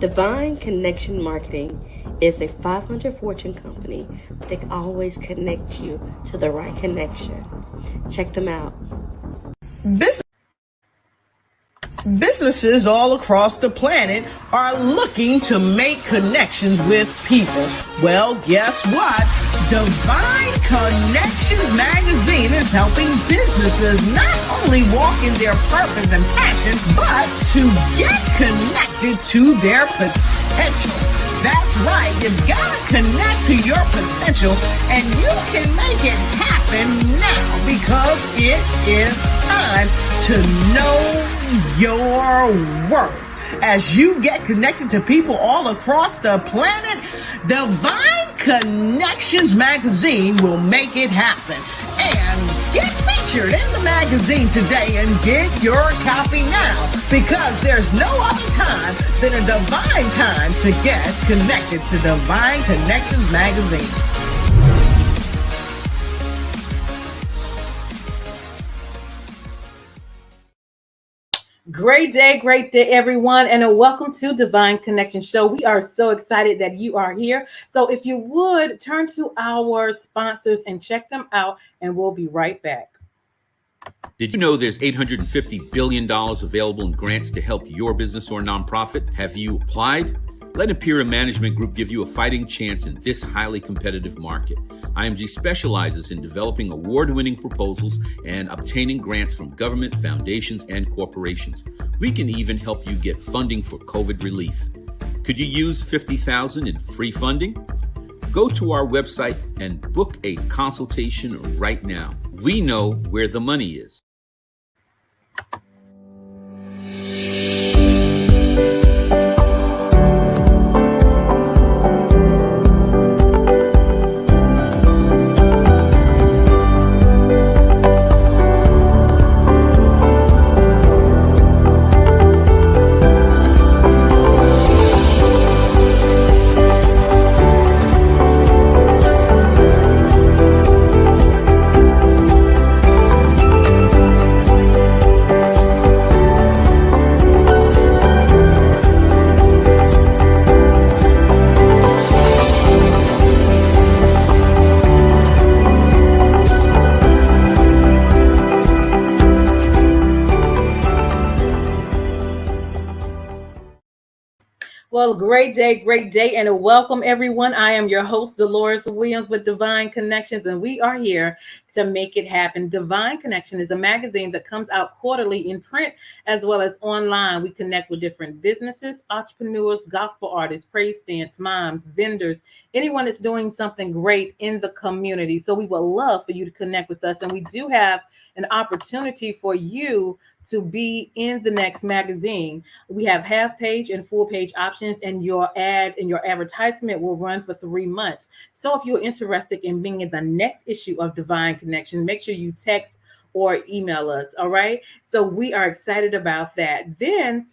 Divine Connection Marketing is a 500 Fortune company that can always connect you to the right connection. Check them out. Businesses all across the planet are looking to make connections with people. Well, guess what? Divine Connections magazine is helping businesses not only walk in their purpose and passion, but to get connected to their potential. That's right. You've got to connect to your potential, and you can make it happen now because it is time to know your worth. As you get connected to people all across the planet, Divine Connections magazine will make it happen. And get featured in the magazine today and get your copy now, because there's no other time than a divine time to get connected to Divine Connections magazine. Great day, everyone, and welcome to Divine Connection Show. We are so excited that you are here. So if you would, turn to our sponsors and check them out, and we'll be right back. Did you know there's $850 billion available in grants to help your business or nonprofit? Have you applied? Let Imperial Management Group give you a fighting chance in this highly competitive market. IMG specializes in developing award-winning proposals and obtaining grants from government, foundations, and corporations. We can even help you get funding for COVID relief. Could you use $50,000 in free funding? Go to our website and book a consultation right now. We know where the money is. Well, great day, and welcome everyone. I am your host, Deloris Williams with Divine Connections, and we are here to make it happen. Divine Connection is a magazine that comes out quarterly in print as well as online. We connect with different businesses, entrepreneurs, gospel artists, praise dance, moms, vendors, anyone that's doing something great in the community. So we would love for you to connect with us, and we do have an opportunity for you to be in the next magazine. We have half page and full page options, and your ad and your advertisement will run for 3 months. So if you're interested in being in the next issue of Divine Connection, make sure you text or email us. All right. So we are excited about that. Then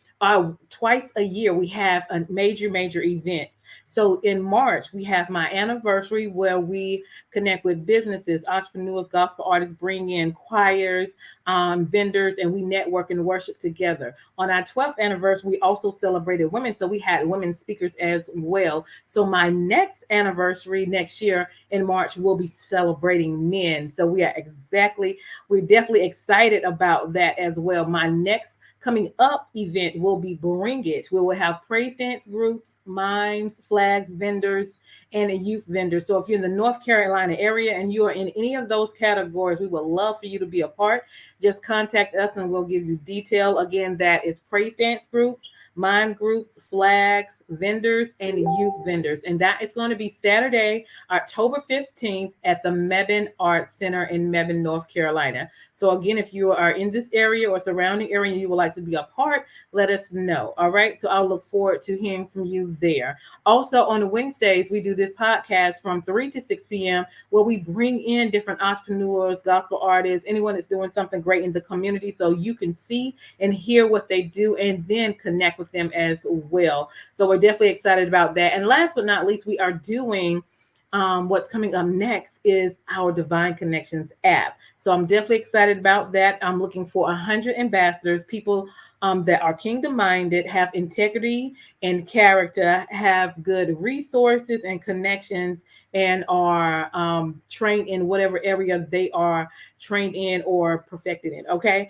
twice a year, we have a major event. So in March, we have my anniversary where we connect with businesses, entrepreneurs, gospel artists, bring in choirs, vendors, and we network and worship together. On our 12th anniversary, we also celebrated women. So we had women speakers as well. So my next anniversary next year in March, we'll be celebrating men. So we're definitely excited about that as well. My next coming up event will be Bring It. We will have praise dance groups, mimes, flags, vendors, and a youth vendor. So if you're in the North Carolina area and you are in any of those categories, we would love for you to be a part. Just contact us and we'll give you detail. Again, that is praise dance groups, mime groups, flags, vendors, and youth vendors. And that is going to be Saturday, October 15th at the Mebane Arts Center in Mebane, North Carolina. So again, if you are in this area or surrounding area and you would like to be a part, let us know. All right. So I'll look forward to hearing from you there. Also on Wednesdays, we do this podcast from 3 to 6 p.m. where we bring in different entrepreneurs, gospel artists, anyone that's doing something great in the community so you can see and hear what they do and then connect with them as well. So we're definitely excited about that. And last but not least, we are doing what's coming up next is our Divine Connections app. So I'm definitely excited about that. I'm looking for 100 ambassadors, people that are kingdom minded, have integrity and character, have good resources and connections, and are trained in whatever area they are trained in or perfected in. Okay.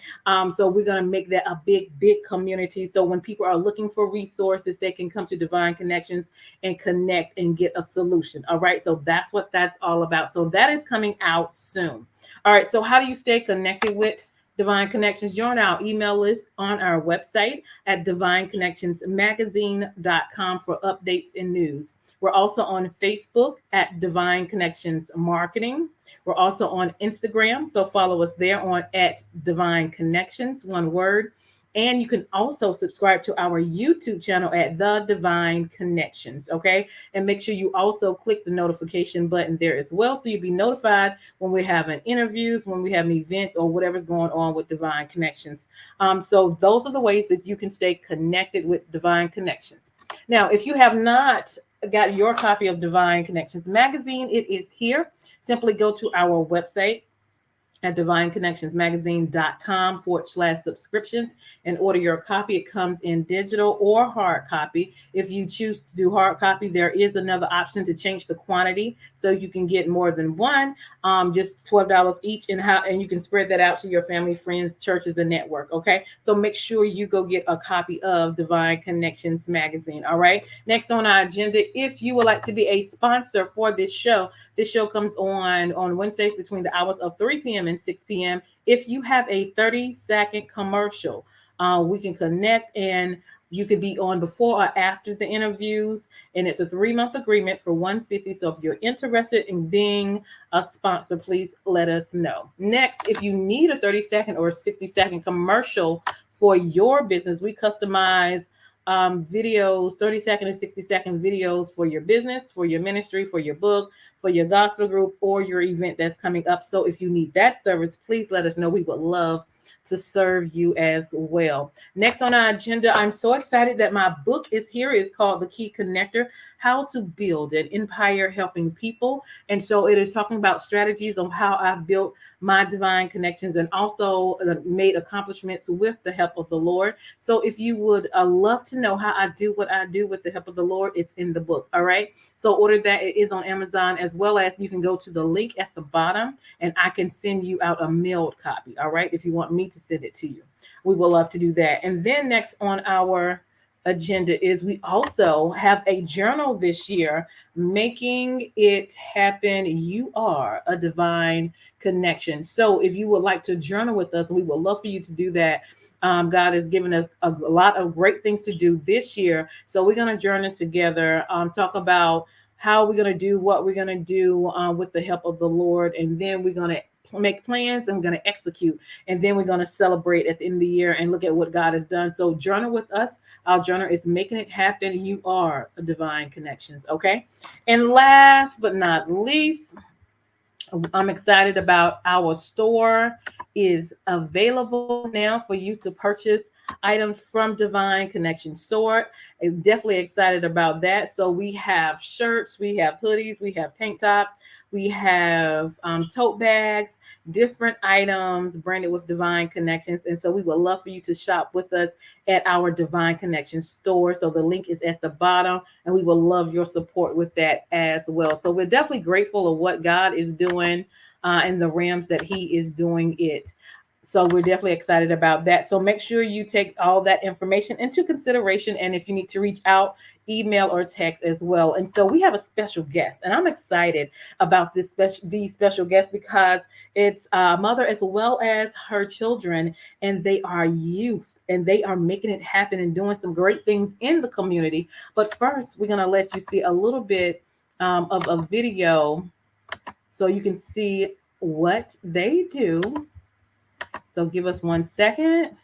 So we're going to make that a big community. So when people are looking for resources, they can come to Divine Connections and connect and get a solution. All right. So that's what that's all about. So that is coming out soon. All right. So how do you stay connected with Divine Connections? Join our email list on our website at divineconnectionsmagazine.com for updates and news. We're also on Facebook at Divine Connections Marketing. We're also on Instagram, so follow us there on at Divine Connections, one word. And you can also subscribe to our YouTube channel at The Divine Connections, okay? And make sure you also click the notification button there as well, so you'll be notified when we're having interviews, when we have events, or whatever's going on with Divine Connections. So those are the ways that you can stay connected with Divine Connections. Now, if you have not got your copy of Divine Connections magazine, it is here. Simply go to our website at divineconnectionsmagazine.com/subscriptions and order your copy. It comes in digital or hard copy. If you choose to do hard copy, there is another option to change the quantity so you can get more than one, just $12 each, and you can spread that out to your family, friends, churches, and network. Okay, so make sure you go get a copy of Divine Connections magazine. All right, next on our agenda, if you would like to be a sponsor for this show comes on Wednesdays between the hours of 3 p.m. and 6 p.m. If you have a 30-second commercial, we can connect, and you could be on before or after the interviews. And it's a 3-month agreement for $150. So if you're interested in being a sponsor, please let us know. Next, if you need a 30-second or 60-second commercial for your business, we customize videos, 30-second and 60-second videos for your business, for your ministry, for your book, for your gospel group, or your event that's coming up. So if you need that service, please let us know. We would love to serve you as well. Next on our agenda, I'm so excited that my book is here. It's called The Key Connector: How to Build an Empire Helping People. And so it is talking about strategies on how I've built my divine connections and also made accomplishments with the help of the Lord. So if you would love to know how I do what I do with the help of the Lord, it's in the book. All right. So order that. It is on Amazon, as well as you can go to the link at the bottom and I can send you out a mailed copy. All right. If you want me to send it to you, we will love to do that. And then next on our agenda is we also have a journal this year, Making It Happen. You are a divine connection. So if you would like to journal with us, we would love for you to do that. God has given us a lot of great things to do this year. So we're going to journal together, talk about how we're going to do what we're going to do with the help of the Lord. And then we're going to make plans and we're going to execute. And then we're going to celebrate at the end of the year and look at what God has done. So journal with us. Our journal is Making It Happen. You are a divine connections. Okay. And last but not least, I'm excited about our store is available now for you to purchase items from Divine Connections Store. I'm definitely excited about that. So we have shirts, we have hoodies, we have tank tops, we have tote bags, different items branded with Divine Connections. And so we would love for you to shop with us at our Divine Connections store. So the link is at the bottom, and we will love your support with that as well. So we're definitely grateful of what God is doing in the realms that He is doing it. So we're definitely excited about that. So make sure you take all that information into consideration. And if you need to reach out, email or text as well. And so we have a special guest, and I'm excited about these special guests because it's a mother as well as her children, and they are youth. And they are making it happen and doing some great things in the community. But first, we're going to let you see a little bit of a video so you can see what they do. So give us 1 second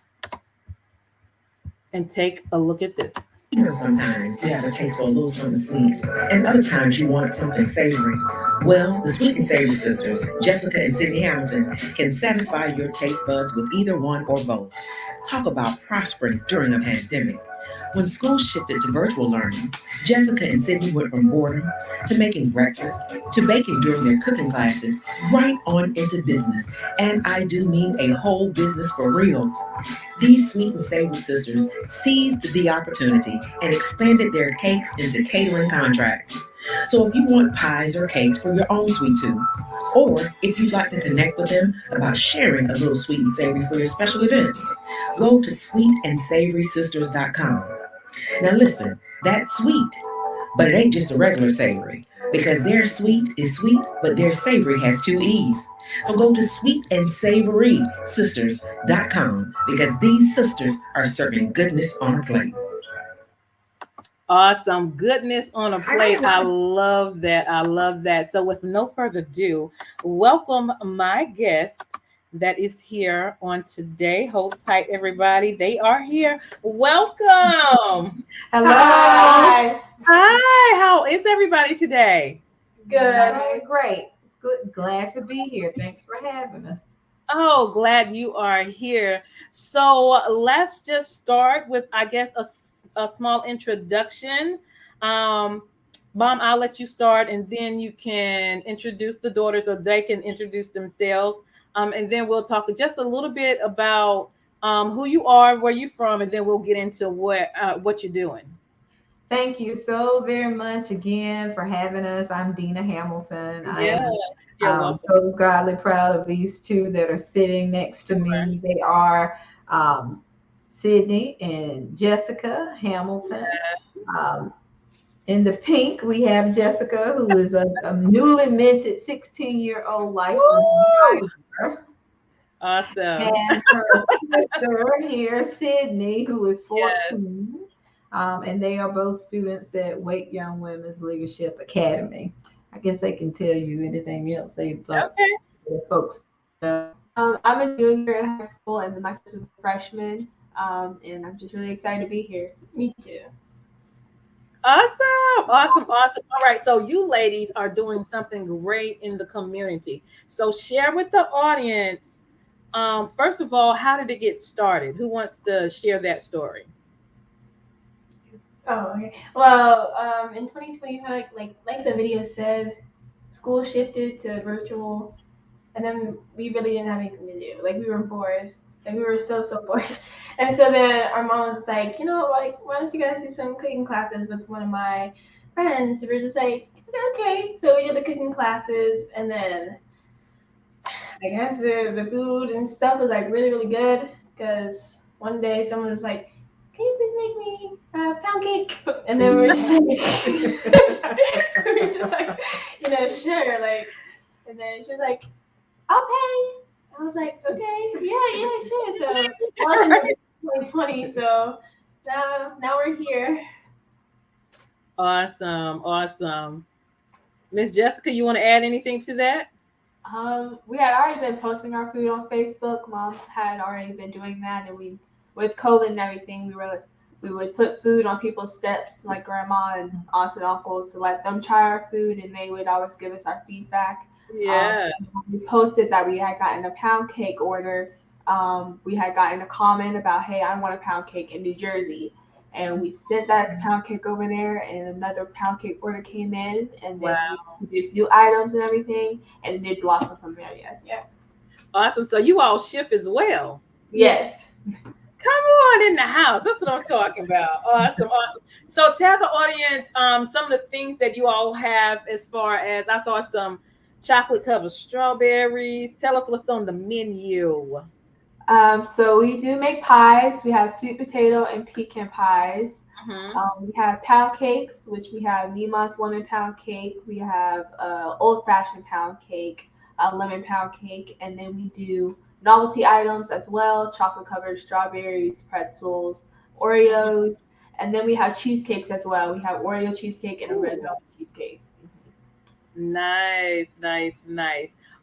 and take a look at this. You know, sometimes you have a taste for a little something sweet, and other times you want something savory. Well, the Sweet and Savory Sisters, Jessica and Sydney Hamilton, can satisfy your taste buds with either one or both. Talk about prospering during a pandemic. When schools shifted to virtual learning, Jessica and Sydney went from boredom to making breakfast to baking during their cooking classes, right on into business. And I do mean a whole business for real. These sweet and savory sisters seized the opportunity and expanded their cakes into catering contracts. So if you want pies or cakes for your own sweet tooth, or if you'd like to connect with them about sharing a little sweet and savory for your special event, go to sweetandsavourysisters.com. Now listen, that's sweet, but it ain't just a regular savory, because their sweet is sweet, but their savory has two E's. So go to sweetandsavourysisters.com, because these sisters are serving goodness on a plate. Awesome. Goodness on a plate. I love that. I love that. So with no further ado, welcome my guest that is here on today. Hold tight, everybody. They are here. Welcome. Hello. Hi. Hi. How is everybody today? Good. Great. It's good. Glad to be here. Thanks for having us. Oh, glad you are here. So let's just start with, I guess, a small introduction. Mom, I'll let you start, and then you can introduce the daughters, or they can introduce themselves. And then we'll talk just a little bit about who you are, where you're from, and then we'll get into what you're doing. Thank you so very much again for having us. I'm Deaunna Hamilton. Yeah, you're welcome. So godly proud of these two that are sitting next to me. They are Sydney and Jessica Hamilton. In the pink, we have Jessica, who is a newly minted 16-year-old licensed driver. Awesome. And her sister here, Sydney, who is 14. Yes. And they are both students at Wake Young Women's Leadership Academy. I guess they can tell you anything else they'd like folks to know. I'm a junior in high school, and my sister's a freshman. And I'm just really excited to be here. Me too. Awesome. All right. So you ladies are doing something great in the community. So share with the audience. First of all, how did it get started? Who wants to share that story? Oh, okay. Well, in 2020, like the video said, school shifted to virtual, and then we really didn't have anything to do. Like, we were bored. Like, we were so bored. And so then our mom was like, you know, like, why don't you guys do some cooking classes with one of my friends? And we were just like, okay. So we did the cooking classes, and then I guess the food and stuff was like really, really good, because one day someone was like, can you please make me a pound cake? And then we're just like, you know, sure. Like, and then she was like, I'll pay. I was like, okay, yeah, sure. So that was in 2020. So now we're here. Awesome. Miss Jessica, you want to add anything to that? We had already been posting our food on Facebook. Mom had already been doing that, and with COVID and everything, we would put food on people's steps, like grandma and aunts and uncles, to let them try our food, and they would always give us our feedback. Yeah. We posted that we had gotten a pound cake order. We had gotten a comment about, hey, I want a pound cake in New Jersey. And we sent that pound cake over there, and another pound cake order came in, and then we produced new items and everything, and it did blossom from there, yes. Yeah. Awesome. So you all ship as well? Yes. Come on in the house. That's what I'm talking about. Awesome. So tell the audience some of the things that you all have, as far as I saw some chocolate covered strawberries. Tell us what's on the menu. So we do make pies. We have sweet potato and pecan pies. We have pound cakes, which we have Nemon's lemon pound cake. We have old fashioned pound cake, a lemon pound cake, and then we do novelty items as well: chocolate covered strawberries, pretzels, Oreos, and then we have cheesecakes as well. We have Oreo cheesecake and a red velvet cheesecake. Nice.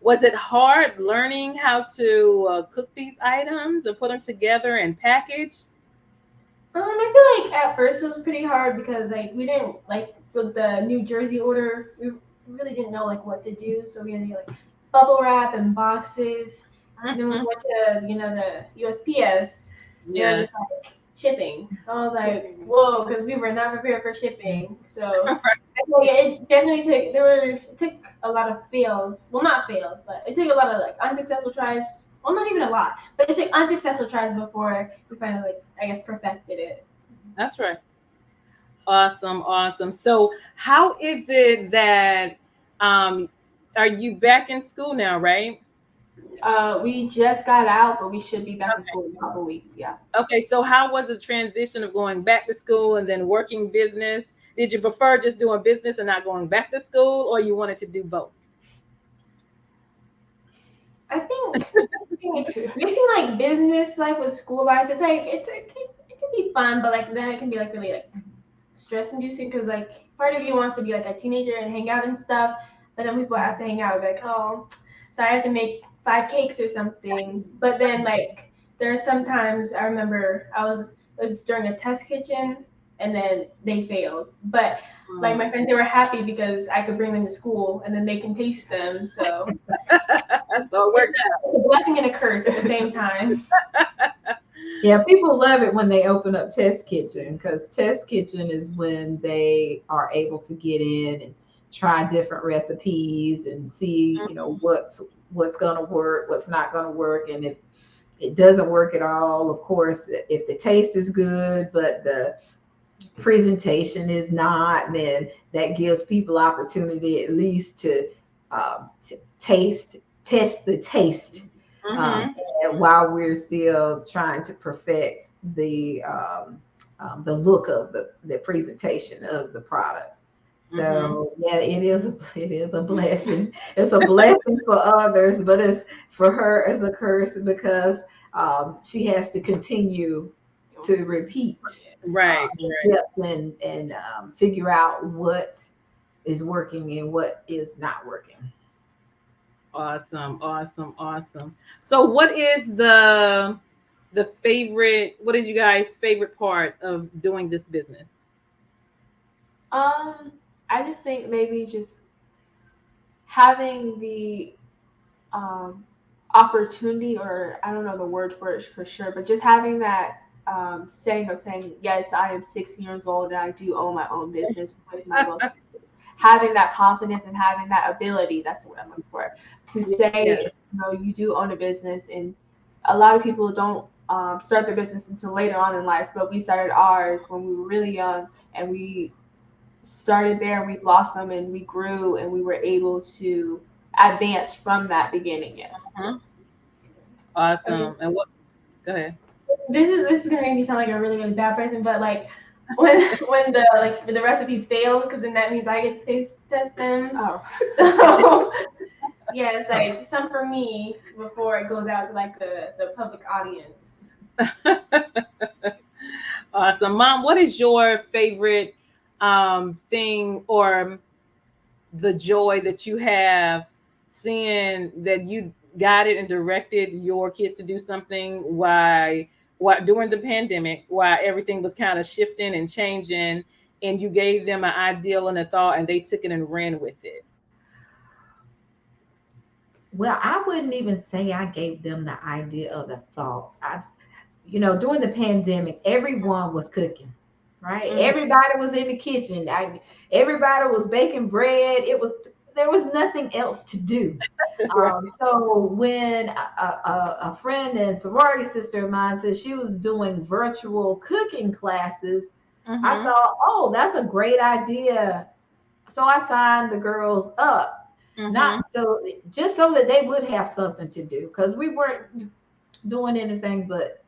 Was it hard learning how to cook these items and put them together and package? I feel like at first it was pretty hard, because we didn't, for the New Jersey order, we really didn't know what to do. So we had to do bubble wrap and boxes. And then we went to the USPS. Yeah. shipping. I was like, whoa, because we were not prepared for shipping. So I feel like it definitely took a lot of fails. Well, not fails, but it took a lot of like unsuccessful tries. Well, not even a lot, but it took unsuccessful tries before we finally, like, I guess, perfected it. That's right. Awesome. So how is it that are you back in school now, right? We just got out, but we should be back in school in a couple weeks. Yeah. Okay, so how was the transition of going back to school and then working business? Did you prefer just doing business and not going back to school, or you wanted to do both? I think mixing like business life with school life, it's like it can be fun, but like then it can be like really like stress inducing because like part of you wants to be like a teenager and hang out and stuff, but then people ask to hang out like, oh, so I have to make 5 cakes or something. But then like there are sometimes I remember it was during a test kitchen and then they failed, but like my friends, they were happy because I could bring them to school and then they can taste them. So So it worked out. it's a blessing and a curse at the same time. Yeah, people love it when they open up Test Kitchen, because Test Kitchen is when they are able to get in and try different recipes and see, what's going to work, what's not going to work. And if it doesn't work at all, of course, if the taste is good, but the presentation is not, then that gives people opportunity at least to test the taste. And while we're still trying to perfect the look of the presentation of the product. So yeah, it is a blessing. It's a blessing for others, but it's for her as a curse because she has to continue to repeat, Right. and figure out what is working and what is not working. Awesome. So what is the favorite, what is you guys' favorite part of doing this business? I just think maybe just having the opportunity, or I don't know the word for it for sure, but just having that saying, yes, I am 16 years old and I do own my own business with my boss. Having that confidence and having that ability, that's what I'm looking for, to say, you do own a business. And a lot of people don't start their business until later on in life, but we started ours when we were really young, and we started there and we blossomed and we grew and we were able to advance from that beginning. Yes. Awesome. Okay. And what? Go ahead. This is gonna make me sound like a really really bad person, but like when the recipes fail, because then that means I get to taste test them. Oh. So yeah, it's like some for me before it goes out to like the public audience. Awesome. Mom, what is your favorite thing or the joy that you have seeing that you guided and directed your kids to do something while during the pandemic, while everything was kind of shifting and changing, and you gave them an ideal and a thought and they took it and ran with it? Well, I wouldn't even say I gave them the idea of the thought. During the pandemic, everyone was cooking, right? Everybody was in the kitchen. Everybody was baking bread. There was nothing else to do. So when a friend and sorority sister of mine said she was doing virtual cooking classes, I thought, oh, that's a great idea. So I signed the girls up. Just so that they would have something to do, because we weren't doing anything but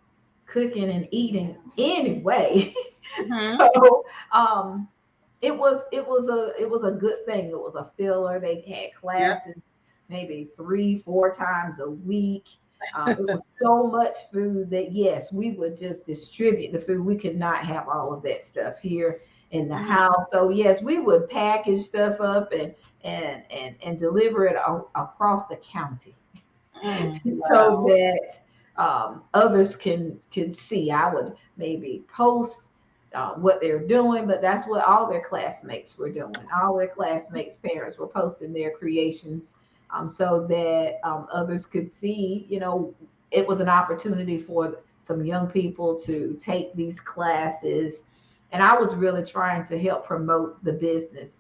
cooking and eating anyway. So it was a good thing. It was a filler. They had classes maybe 3-4 times a week. It was so much food that yes, we would just distribute the food. We could not have all of that stuff here in the house. So yes, we would package stuff up and deliver it across the county, so that others can see. I would maybe post what they're doing, but that's what all their classmates were doing. All their classmates' parents were posting their creations, so that others could see. It was an opportunity some young people to take these classes. And I was really trying to help promote the business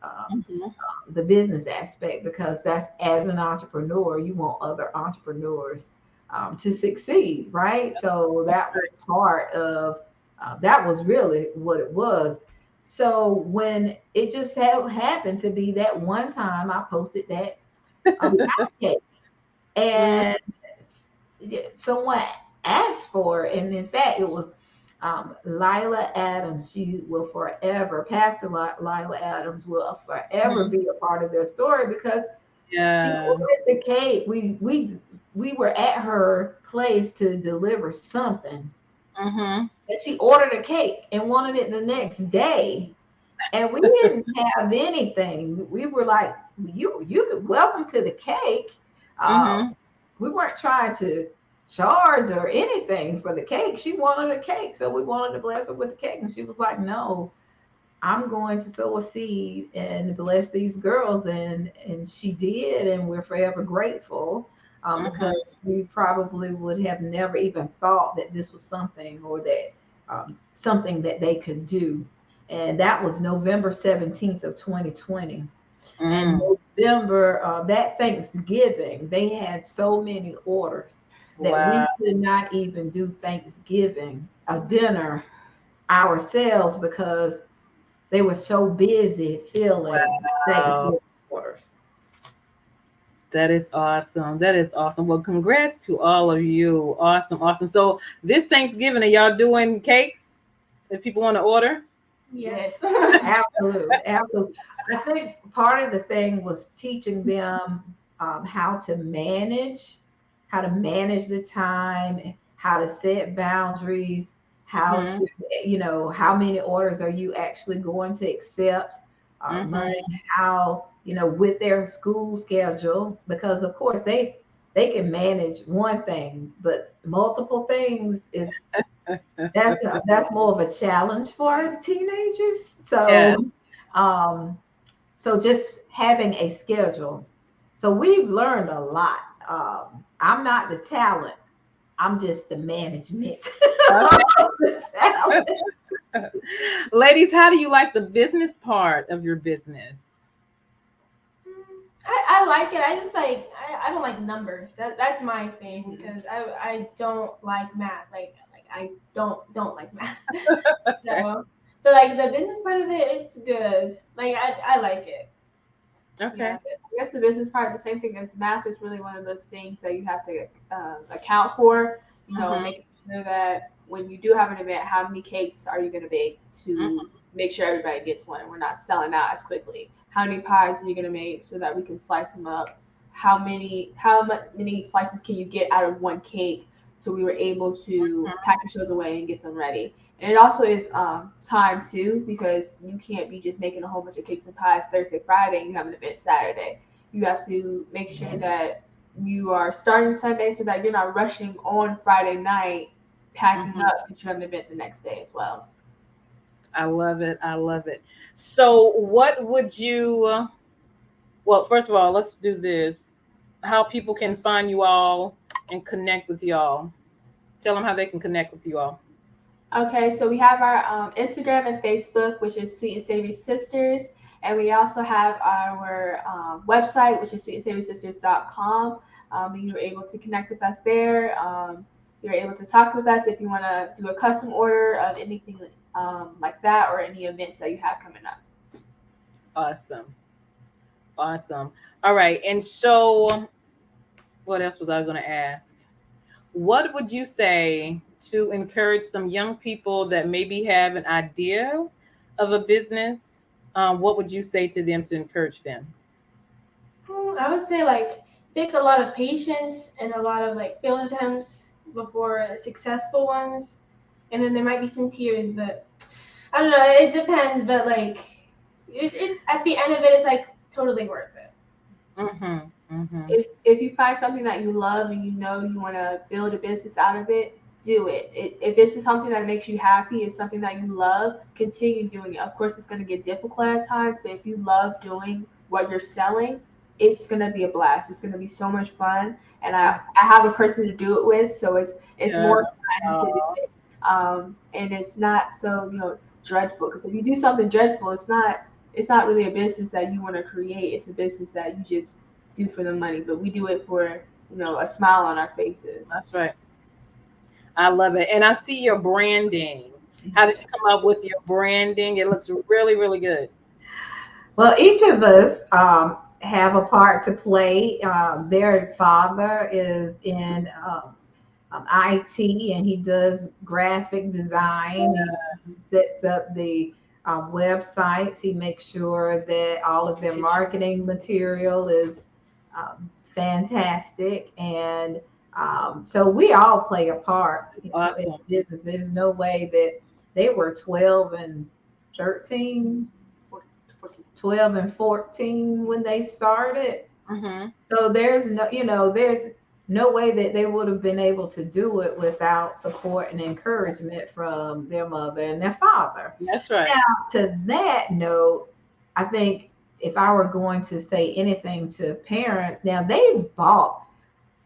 aspect, because that's, as an entrepreneur, you want other entrepreneurs to succeed, right? So that was part of that was really what it was. So when it just happened to be that one time I posted that pound cake, and someone asked for it, and in fact it was Lila Adams. She will forever, Pastor Lila Adams will forever be a part of their story, because she ordered the cake. We were at her place to deliver something, and she ordered a cake and wanted it the next day. And we didn't have anything. We were like, you could welcome to the cake. We weren't trying to charge or anything for the cake. She wanted a cake, so we wanted to bless her with the cake. And she was like, no, I'm going to sow a seed and bless these girls. And she did, and we're forever grateful, because we probably would have never even thought that this was something, or that something that they could do. And that was November 17th of 2020. And November, that Thanksgiving, they had so many orders that we could not even do Thanksgiving, a dinner ourselves, because they were so busy filling Thanksgiving orders. That is awesome. That is awesome. Well, congrats to all of you. Awesome, awesome. So this Thanksgiving, are y'all doing cakes if people want to order? Yes. Absolutely. Absolutely. I think part of the thing was teaching them how to manage the time, how to set boundaries, how to, how many orders are you actually going to accept, learning how, with their school schedule, because of course they can manage one thing, but multiple things is that's more of a challenge for teenagers. So so just having a schedule. So we've learned a lot. I'm not the talent, I'm just the management. Ladies, how do you like the business part of your business? I like it. I just I don't like numbers. That's my thing, because I don't like math. Like I don't like math. So, but like the business part of it, it's good. Like I like it. Okay. Yeah, I guess the business part, the same thing as math, is really one of those things that you have to account for. Making sure that when you do have an event, how many cakes are you going to bake to make sure everybody gets one and we're not selling out as quickly? How many pies are you going to make so that we can slice them up? How many slices can you get out of one cake? So we were able to package those away and get them ready. And it also is time too, because you can't be just making a whole bunch of cakes and pies Thursday, Friday, and you have an event Saturday. You have to make sure that you are starting Sunday so that you're not rushing on Friday night packing up, because you have an event the next day as well. I love it. I love it. So what would you, well, first of all, let's do this. How people can find you all and connect with y'all. Tell them how they can connect with you all. Okay, so we have our Instagram and Facebook, which is Sweet and Savory Sisters. And we also have our website, which is sweetandsavorysisters.com. You're able to connect with us there. You're able to talk with us if you want to do a custom order of anything like that, or any events that you have coming up. Awesome. Awesome. All right. And so what else was I going to ask? What would you say to encourage some young people that maybe have an idea of a business? What would you say to them to encourage them? I would say it takes a lot of patience and a lot of failed attempts before successful ones, and then there might be some tears, but I don't know. It depends, but it at the end of it, it's totally worth it. If you find something that you love and you want to build a business out of it, do it. If this is something that makes you happy, it's something that you love, continue doing it. Of course, it's going to get difficult at times, but if you love doing what you're selling, it's going to be a blast. It's going to be so much fun. And I have a person to do it with, so it's more I did it. And it's not so, dreadful. Because if you do something dreadful, it's not really a business that you want to create. It's a business that you just do for the money. But we do it for, a smile on our faces. That's right. I love it. And I see your branding. How did you come up with your branding? It looks really, really good. Well, each of us have a part to play. Their father is in IT, and he does graphic design. He sets up the websites. He makes sure that all of their marketing material is fantastic. And so we all play a part Awesome. in business. There's no way that they were 12 and 13, 12 and 14 when they started. Mm-hmm. So there's no way that they would have been able to do it without support and encouragement from their mother and their father. That's right. Now, to that note, I think if I were going to say anything to parents, now they've bought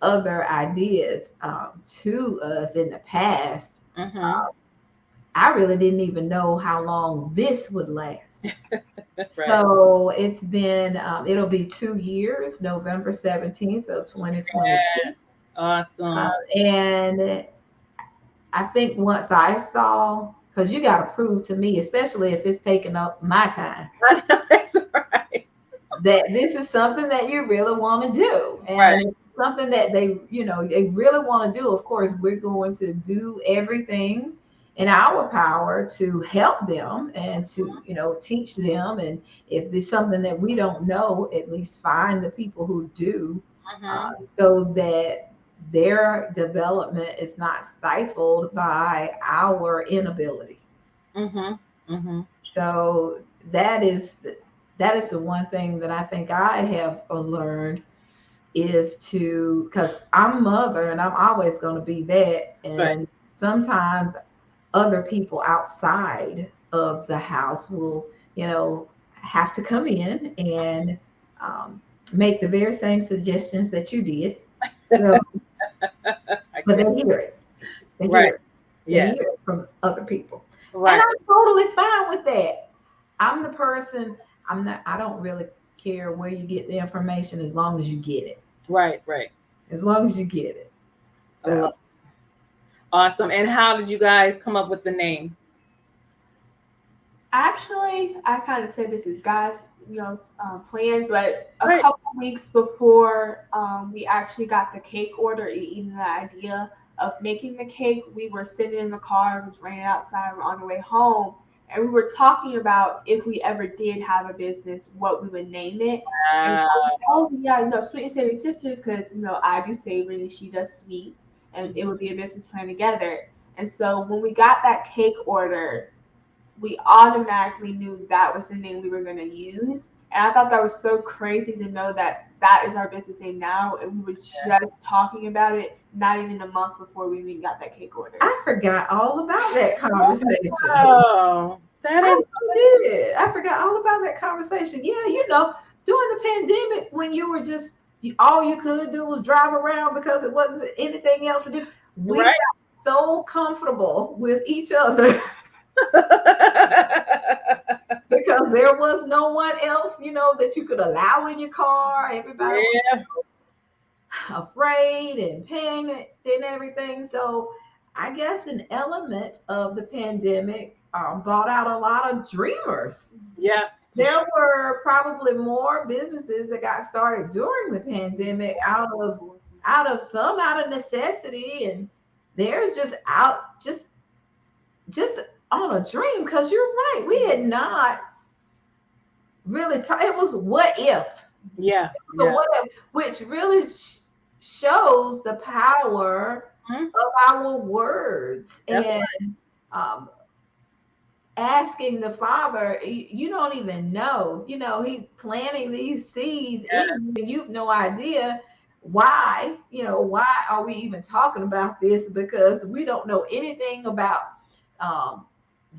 other ideas to us in the past. Mm-hmm. I really didn't even know how long this would last. Right. So it's been, it'll be 2 years, November 17th of 2022. Yeah. Awesome. And I think once I saw, because you got to prove to me, especially if it's taking up my time, That's right. that this is something that you really want to do. And Right. something that they really want to do. Of course, we're going to do everything in our power to help them and to teach them, and if there's something that we don't know, at least find the people who do, so that their development is not stifled by our inability. Mm-hmm. Mm-hmm. So that is the one thing that I think I have learned, is to, because I'm mother and I'm always going to be that, and Right. sometimes other people outside of the house will, have to come in and make the very same suggestions that you did. So, but they hear it. They Right. hear it. They Yeah. hear it from other people. Right. And I'm totally fine with that. I'm the person, I don't really care where you get the information as long as you get it. Right. Right. As long as you get it. So awesome. And how did you guys come up with the name? Actually, I kind of said this is God's, plan, but a Right. couple weeks before we actually got the cake order and even the idea of making the cake, we were sitting in the car, it was raining outside, we're on the way home, and we were talking about if we ever did have a business, what we would name it. And oh yeah, Sweet and Savory Sisters, because I do savory, she does sweet, and it would be a business plan together. And so when we got that cake order, we automatically knew that was the name we were going to use. And I thought that was so crazy to know that that is our business name now. And we were just talking about it not even a month before we even got that cake order. I forgot all about that conversation. Oh, that is. I did. I forgot all about that conversation. Yeah, during the pandemic, when you were just, all you could do was drive around because it wasn't anything else to do. We got so comfortable with each other. Because there was no one else, that you could allow in your car. Everybody was afraid and panicked and everything. So I guess an element of the pandemic brought out a lot of dreamers. Yeah. There were probably more businesses that got started during the pandemic out of necessity, and there's just on a dream, because you're right, we had not really it was what if. Yeah. What if, which really shows the power of our words. That's and asking the Father, you don't even know, he's planting these seeds in you, and you've no idea why are we even talking about this, because we don't know anything about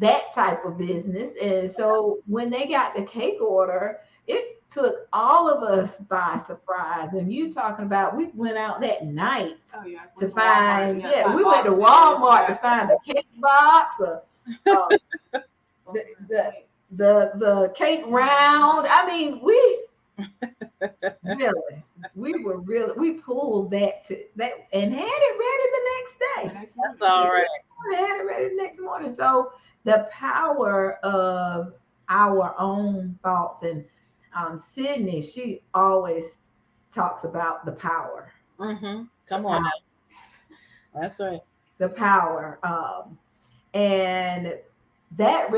that type of business. And so when they got the cake order, it took all of us by surprise. And you talking about we went out that night to find, we went to Walmart to find the cake box or the cake round. I mean, we pulled that and had it ready the next day. That's all right. Had it ready the next morning. So the power of our own thoughts, and Sydney, she always talks about the power. Mm-hmm. Come on now. That's right. The power. And that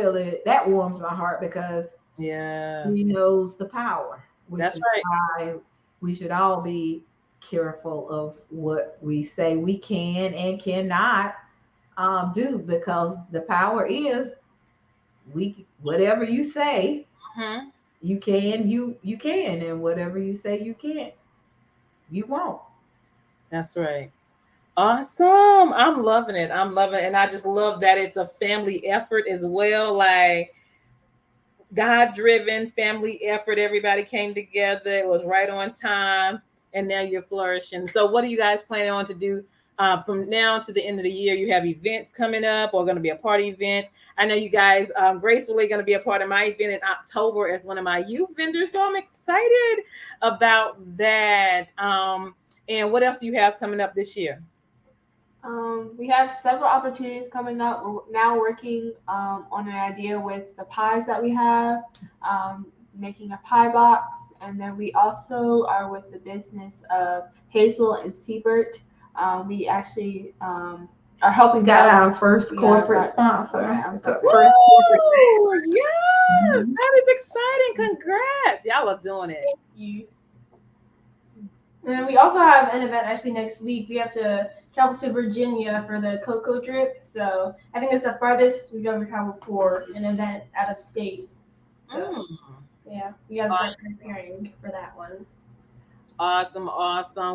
warms my heart because she knows the power. That's right. Why we should all be careful of what we say we can and cannot do, because the power is whatever you say, you can, and whatever you say you can't, you won't. That's right. Awesome. I'm loving it. And I just love that it's a family effort as well. Like, God-driven family effort. Everybody came together. It was right on time, and now you're flourishing. So what are you guys planning on to do from now to the end of the year? You have events coming up, or going to be a party event. I know you guys gracefully going to be a part of my event in October as one of my youth vendors. So I'm excited about that. And what else do you have coming up this year? We have several opportunities coming up. We're now working on an idea with the pies that we have, making a pie box. And then we also are with the business of Hazel and Siebert. We actually are helping. Got our first corporate sponsor. That is exciting. Congrats. Y'all are doing it. Thank you. And then we also have an event actually next week. We have to travel to Virginia for the cocoa drip. So I think it's the farthest we've ever traveled for an event out of state. So yeah, we got to start preparing for that one. Awesome.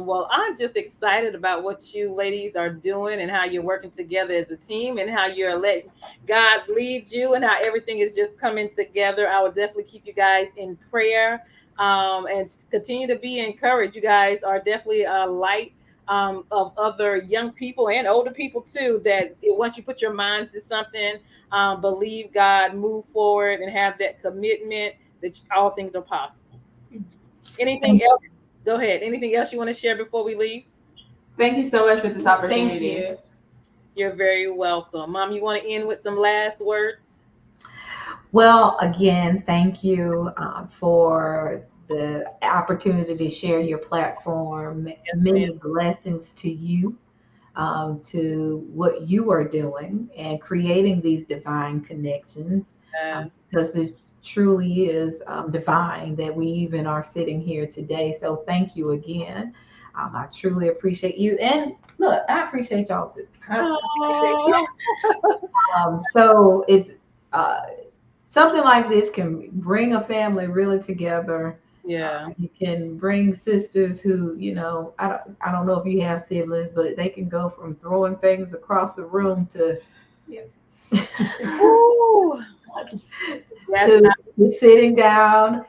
Well, I'm just excited about what you ladies are doing and how you're working together as a team and how you're letting God lead you and how everything is just coming together. I will definitely keep you guys in prayer and continue to be encouraged. You guys are definitely a light of other young people and older people too, that once you put your mind to something, believe God, move forward, and have that commitment that all things are possible. Anything else? Go ahead. Anything else you want to share before we leave? Thank you so much for this opportunity. Thank you. You're very welcome. Mom, you want to end with some last words? Well, again, thank you for the opportunity to share your platform. Many blessings to you, to what you are doing and creating these divine connections, because it truly is divine that we even are sitting here today. So thank you again. I truly appreciate you. And look, I appreciate y'all too. So it's something like this can bring a family really together. Yeah. You can bring sisters who, I don't know if you have siblings, but they can go from throwing things across the room to to sitting down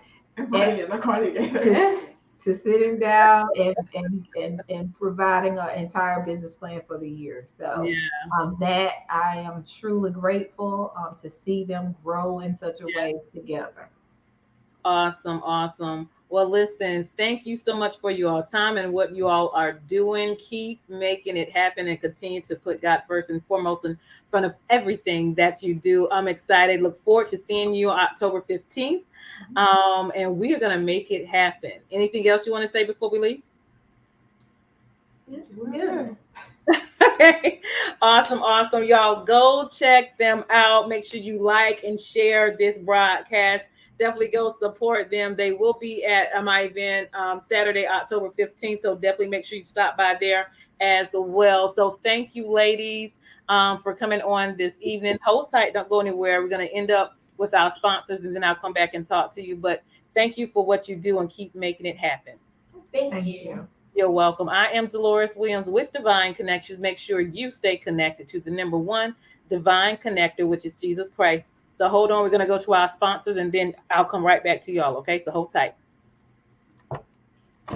to sitting down and providing an entire business plan for the year. So that I am truly grateful to see them grow in such a way together. Awesome. Well, listen, thank you so much for your time and what you all are doing. Keep making it happen and continue to put God first and foremost in front of everything that you do. I'm excited. Look forward to seeing you October 15th. And we are going to make it happen. Anything else you want to say before we leave? We're good. Okay. Awesome. Y'all go check them out. Make sure you like and share this broadcast. Definitely go support them. They will be at my event Saturday, October 15th. So definitely make sure you stop by there as well. So thank you, ladies, for coming on this evening. Hold tight. Don't go anywhere. We're going to end up with our sponsors, and then I'll come back and talk to you. But thank you for what you do and keep making it happen. Thank you. You're welcome. I am Deloris Williams with Divine Connections. Make sure you stay connected to the number one divine connector, which is Jesus Christ. So hold on. We're going to go to our sponsors, and then I'll come right back to y'all. Okay, so hold tight.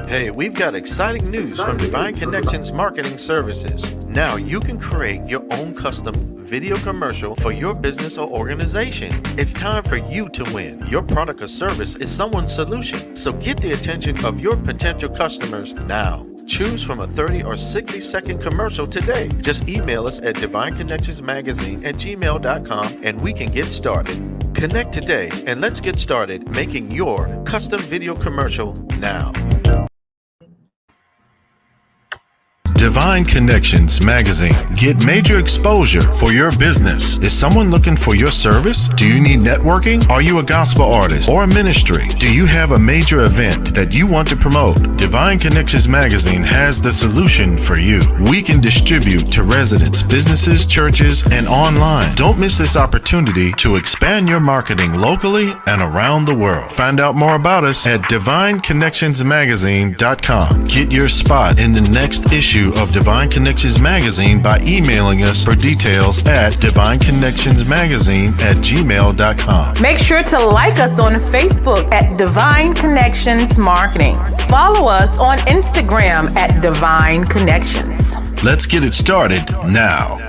Hey, we've got exciting news from Divine Connections Marketing Services. Now you can create your own custom video commercial for your business or organization. It's time for you to win. Your product or service is someone's solution, so get the attention of your potential customers now. Choose from a 30 or 60-second commercial today. Just email us at divineconnectionsmagazine@gmail.com and we can get started. Connect today and let's get started making your custom video commercial now. Divine Connections Magazine. Get major exposure for your business. Is someone looking for your service? Do you need networking? Are you a gospel artist or a ministry? Do you have a major event that you want to promote? Divine Connections Magazine has the solution for you. We can distribute to residents, businesses, churches, and online. Don't miss this opportunity to expand your marketing locally and around the world. Find out more about us at divineconnectionsmagazine.com. Get your spot in the next issue of Divine Connections Magazine by emailing us for details at divineconnectionsmagazine@gmail.com. Make sure to like us on Facebook at Divine Connections Marketing. Follow us on Instagram at Divine Connections. Let's get it started now.